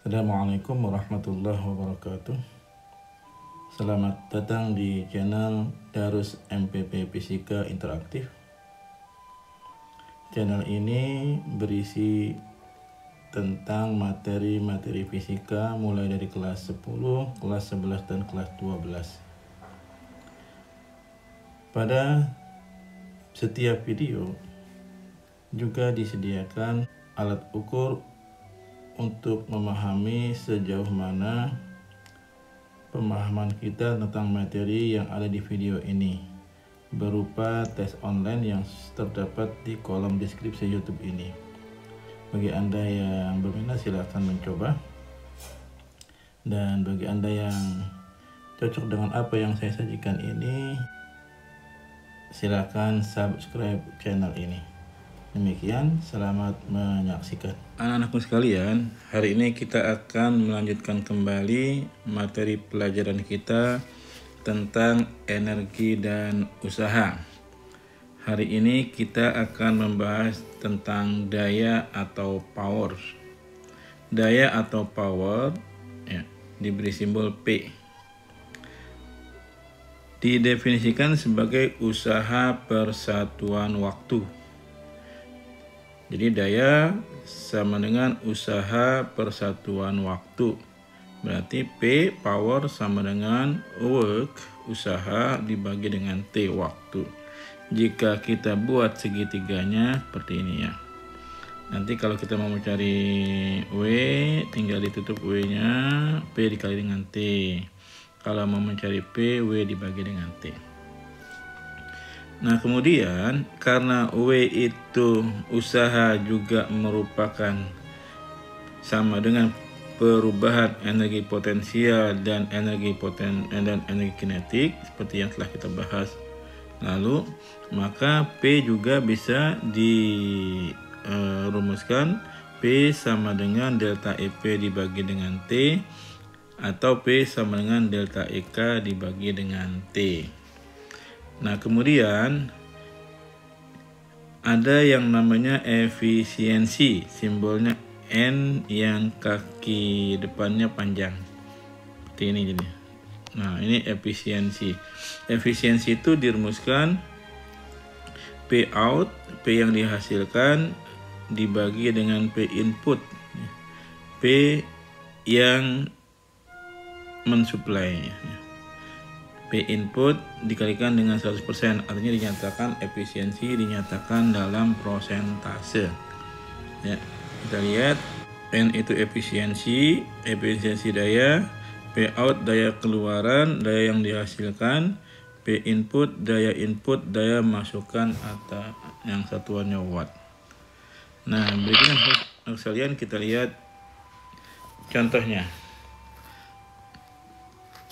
Assalamualaikum warahmatullahi wabarakatuh. Selamat datang di channel Darus MPP Fisika Interaktif. Channel ini berisi tentang materi-materi fisika mulai dari kelas 10, kelas 11, dan kelas 12. Pada setiap video juga disediakan alat ukur untuk memahami sejauh mana pemahaman kita tentang materi yang ada di video ini, berupa tes online yang terdapat di kolom deskripsi YouTube ini. Bagi Anda yang berminat silahkan mencoba, dan bagi Anda yang cocok dengan apa yang saya sajikan ini, silahkan subscribe channel ini. Demikian, selamat menyaksikan. Anak-anakku sekalian, hari ini kita akan melanjutkan kembali materi pelajaran kita tentang energi dan usaha. Hari ini kita akan membahas tentang daya atau power. Daya atau power ya, diberi simbol P. Didefinisikan sebagai usaha persatuan waktu. Jadi daya sama dengan usaha persatuan waktu. Berarti P, power, sama dengan work, usaha, dibagi dengan T, waktu. Jika kita buat segitiganya seperti ini ya. Nanti kalau kita mau mencari W, tinggal ditutup W-nya, P dikali dengan T. Kalau mau mencari P, W dibagi dengan T. Nah, kemudian karena W itu usaha juga merupakan sama dengan perubahan energi potensial dan energi kinetik seperti yang telah kita bahas lalu, maka P juga bisa dirumuskan P sama dengan delta EP dibagi dengan T, atau P sama dengan delta EK dibagi dengan T. Nah, kemudian ada yang namanya efisiensi, simbolnya N yang kaki depannya panjang. Seperti ini jadi. Nah, ini efisiensi. Efisiensi itu dirumuskan P out, P yang dihasilkan dibagi dengan P input. P yang mensuplai. P input dikalikan dengan 100%, artinya dinyatakan efisiensi dinyatakan dalam prosentase. Ya, kita lihat N itu efisiensi daya, P out daya keluaran, daya yang dihasilkan, P input daya masukan atau yang satuannya watt. Nah, berikutnya sekalian kita lihat contohnya.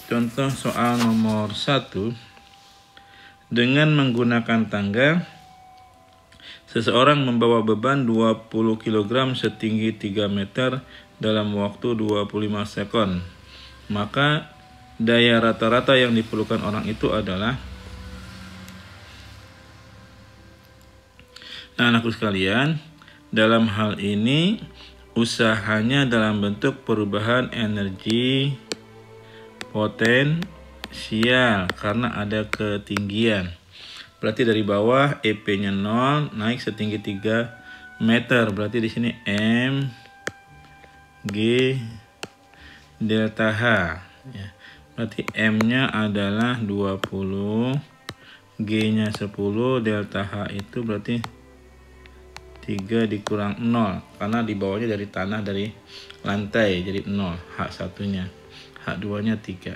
Contoh soal nomor 1. Dengan menggunakan tangga, seseorang membawa beban 20 kg setinggi 3 meter dalam waktu 25 sekon. Maka daya rata-rata yang diperlukan orang itu adalah. Nah, anakku sekalian, dalam hal ini usahanya dalam bentuk perubahan energi potensial karena ada ketinggian. Berarti dari bawah EP-nya 0 naik setinggi 3 meter. Berarti di sini M G delta H ya. Berarti M-nya adalah 20, G-nya 10, delta H itu berarti 3 dikurang 0 karena di bawahnya dari tanah, dari lantai, jadi 0. H1-nya. H2-nya 3.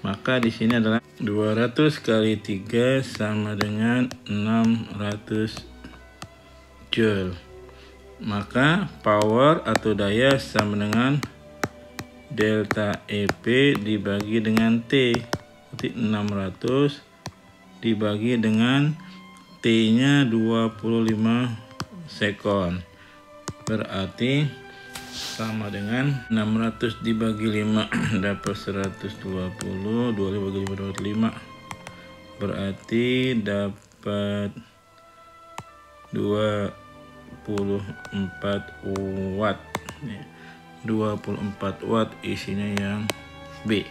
Maka di sini adalah 200 kali 3 sama dengan 600 Joule. Maka power atau daya sama dengan delta EP dibagi dengan T. Berarti 600 dibagi dengan T-nya 25 sekon. Berarti sama dengan 600 dibagi 5 dapat 120, 2 bagi 5 dapat 5. Berarti dapat 24 watt. 24 watt, isinya yang B.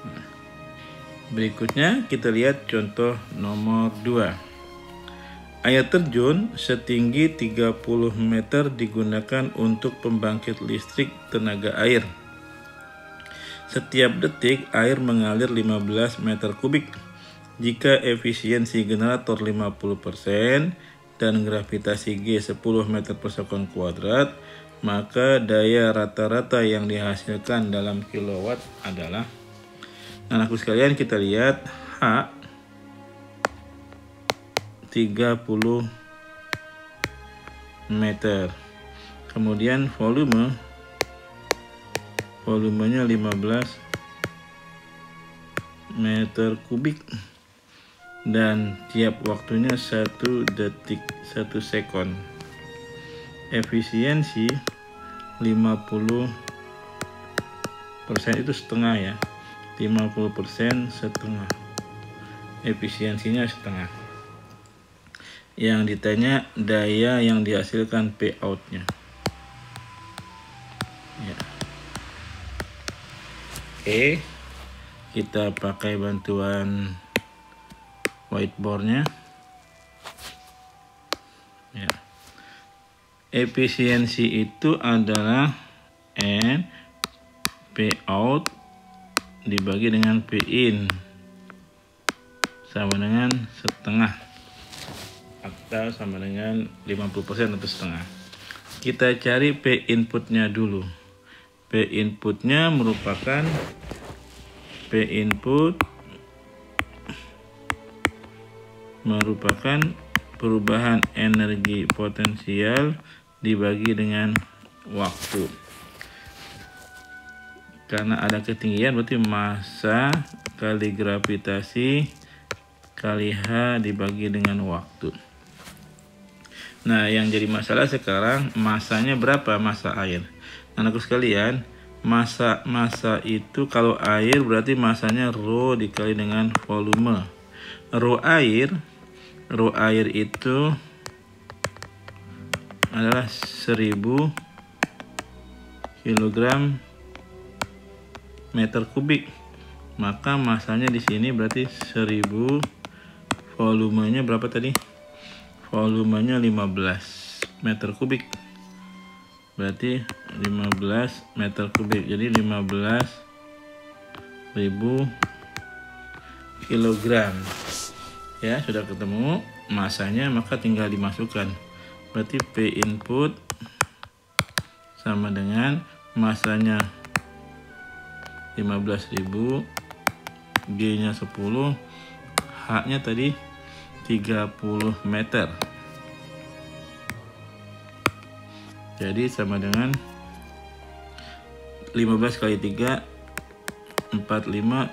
Nah, berikutnya kita lihat contoh nomor 2. Air terjun setinggi 30 meter digunakan untuk pembangkit listrik tenaga air. Setiap detik air mengalir 15 meter kubik. Jika efisiensi generator 50% dan gravitasi G 10 meter per sekon kuadrat, maka daya rata-rata yang dihasilkan dalam kilowatt adalah, anakku sekalian, kita lihat H 30 meter, kemudian volumenya 15 meter kubik, dan tiap waktunya 1 detik 1 sekon. Efisiensi 50% itu setengah ya, 50% setengah, efisiensinya setengah. Yang ditanya daya yang dihasilkan P out-nya. Ya. Oke, kita pakai bantuan whiteboard-nya. Ya. Efisiensi itu adalah N P out dibagi dengan P in sama dengan setengah, atau sama dengan 50% atau setengah. Kita cari P inputnya dulu. P inputnya merupakan perubahan energi potensial dibagi dengan waktu. Karena ada ketinggian, berarti massa kali gravitasi kali H dibagi dengan waktu. Nah, yang jadi masalah sekarang masanya berapa, massa air. Anakku sekalian, massa itu kalau air berarti masanya rho dikali dengan volume. Rho air itu adalah 1000 kg meter kubik. Maka masanya di sini berarti 1000, volumenya berapa tadi? Volumenya 15 meter kubik. Berarti 15 meter kubik. Jadi 15.000 kilogram. Ya, sudah ketemu masanya, maka tinggal dimasukkan. Berarti P input sama dengan masanya 15.000, G-nya 10, H-nya tadi 30 meter. Jadi sama dengan 15 kali 3 45,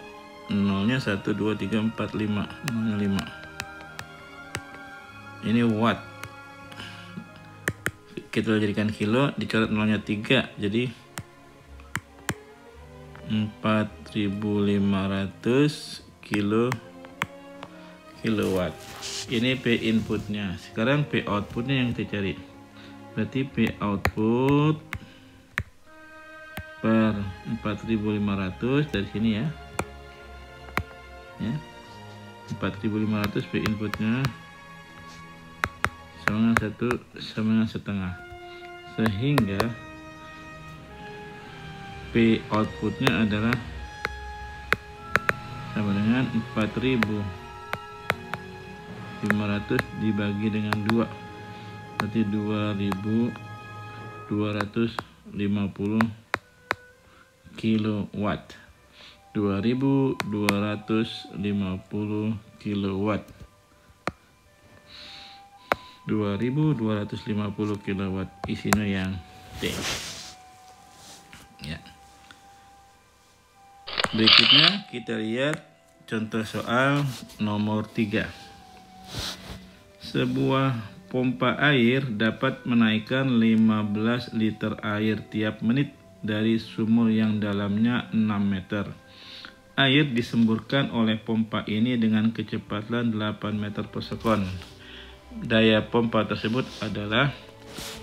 nolnya 1 2 3 4 5, nolnya 5. Ini watt. Kita jadikan kilo, dicoret nolnya 3, jadi 4500 kilowatt. Ini P inputnya. Sekarang P outputnya yang kita cari. Berarti P output per 4500 dari sini ya. 4500 P inputnya sama dengan setengah. Sehingga P outputnya adalah sama dengan 4500 dibagi dengan 2, berarti 2250 kilowatt. 2250 kilowatt. 2250 kilowatt, isinya yang T. Ya. Berikutnya kita lihat contoh soal nomor 3. Sebuah pompa air dapat menaikkan 15 liter air tiap menit dari sumur yang dalamnya 6 meter. Air disemburkan oleh pompa ini dengan kecepatan 8 meter per sekon. Daya pompa tersebut adalah,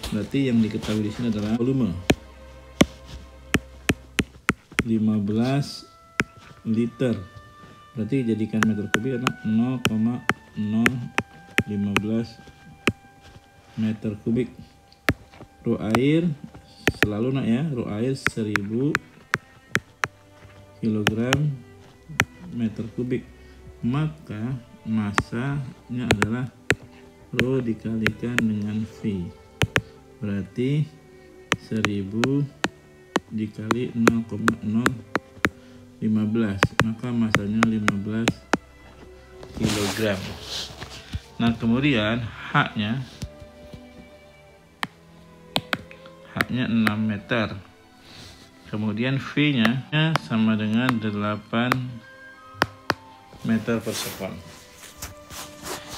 berarti yang diketahui di sini adalah volume. 15 liter. Berarti jadikan meter kubik adalah 0,015 meter kubik. Ru air selalu nak ya, ru air 1000 kilogram meter kubik. Maka masanya adalah Rho dikalikan dengan V. Berarti 1000 dikali 0,015, maka masanya 15 kg. Nah, kemudian H-nya 6 meter. Kemudian V-nya sama dengan 8 meter per sekon.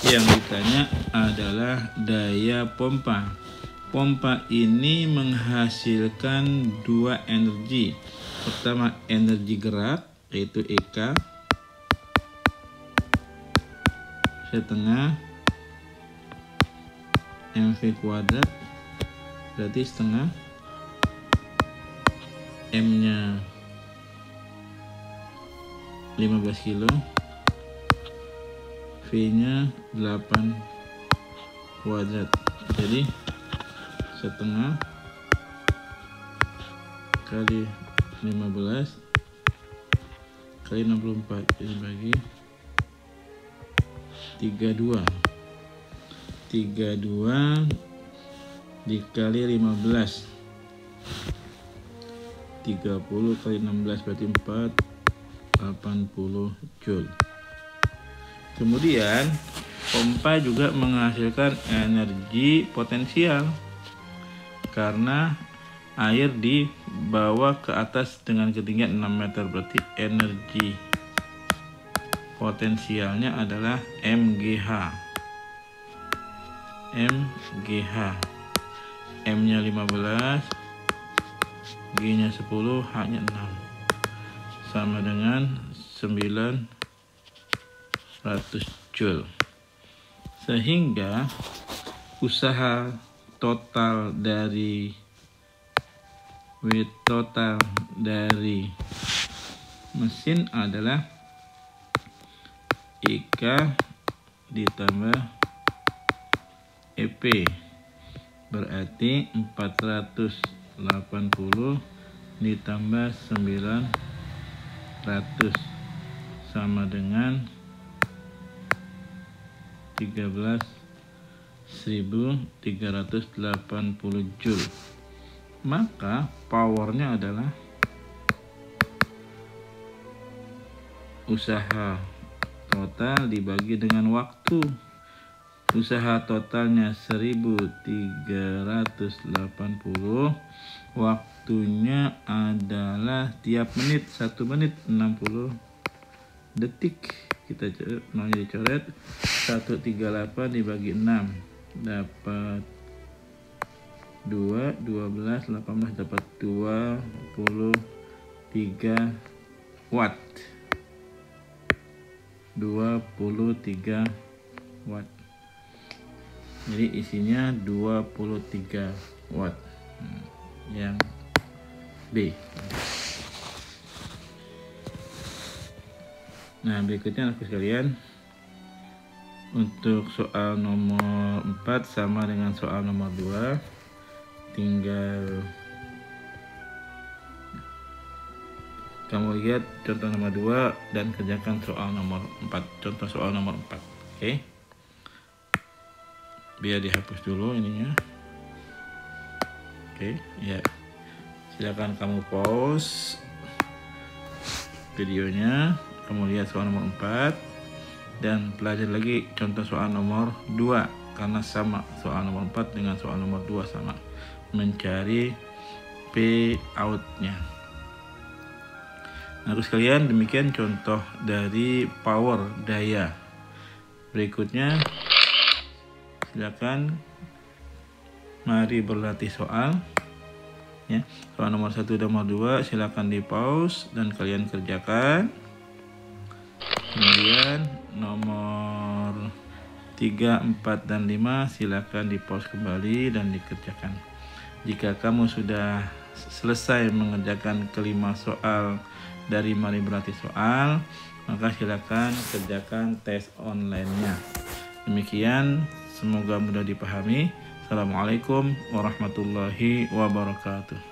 Yang ditanya adalah daya pompa. Pompa ini menghasilkan dua energi. Pertama, energi gerak, yaitu EK setengah MV kuadrat, berarti setengah M-nya 15 kilo, V-nya 8 kuadrat. Jadi setengah kali 15 kali 64 dibagi 32 dikali 15, 30 kali 16 berarti 480 joule. Kemudian pompa juga menghasilkan energi potensial karena air dibawa ke atas dengan ketinggian 6 meter, berarti energi potensialnya adalah MGH. M-nya 15, G-nya 10, H-nya 6, sama dengan 900 joule. Sehingga usaha total dari mesin adalah IK ditambah EP, berarti 480 ditambah 900 sama dengan 13.380 joule. Maka powernya adalah usaha total dibagi dengan waktu. Usaha totalnya 1380, waktunya adalah tiap menit 1 menit 60 detik. Kita mau dicoret 138 dibagi 6 dapat 2, 12, 18 dapat 23 watt. 23 watt. Jadi isinya 23 watt. Yang B. Nah, berikutnya anak sekalian, untuk soal nomor 4 sama dengan soal nomor 2, tinggal kamu lihat contoh nomor 2 dan kerjakan soal nomor 4, contoh soal nomor 4. Oke. Biar dihapus dulu ininya. Oke, ya. Silakan kamu pause videonya, kamu lihat soal nomor 4 dan pelajari lagi contoh soal nomor 2 karena sama, soal nomor 4 dengan soal nomor 2 sama. Mencari P out-nya. Nah, sekalian, demikian contoh dari power, daya. Berikutnya silakan mari berlatih soal ya. Soal nomor 1 dan nomor 2 silakan di pause dan kalian kerjakan. Kemudian nomor 3, 4 dan 5 silakan di pause kembali dan dikerjakan. Jika kamu sudah selesai mengerjakan kelima soal dari Mari Berlatih Soal, maka silakan kerjakan tes online-nya. Demikian, semoga mudah dipahami. Assalamualaikum warahmatullahi wabarakatuh.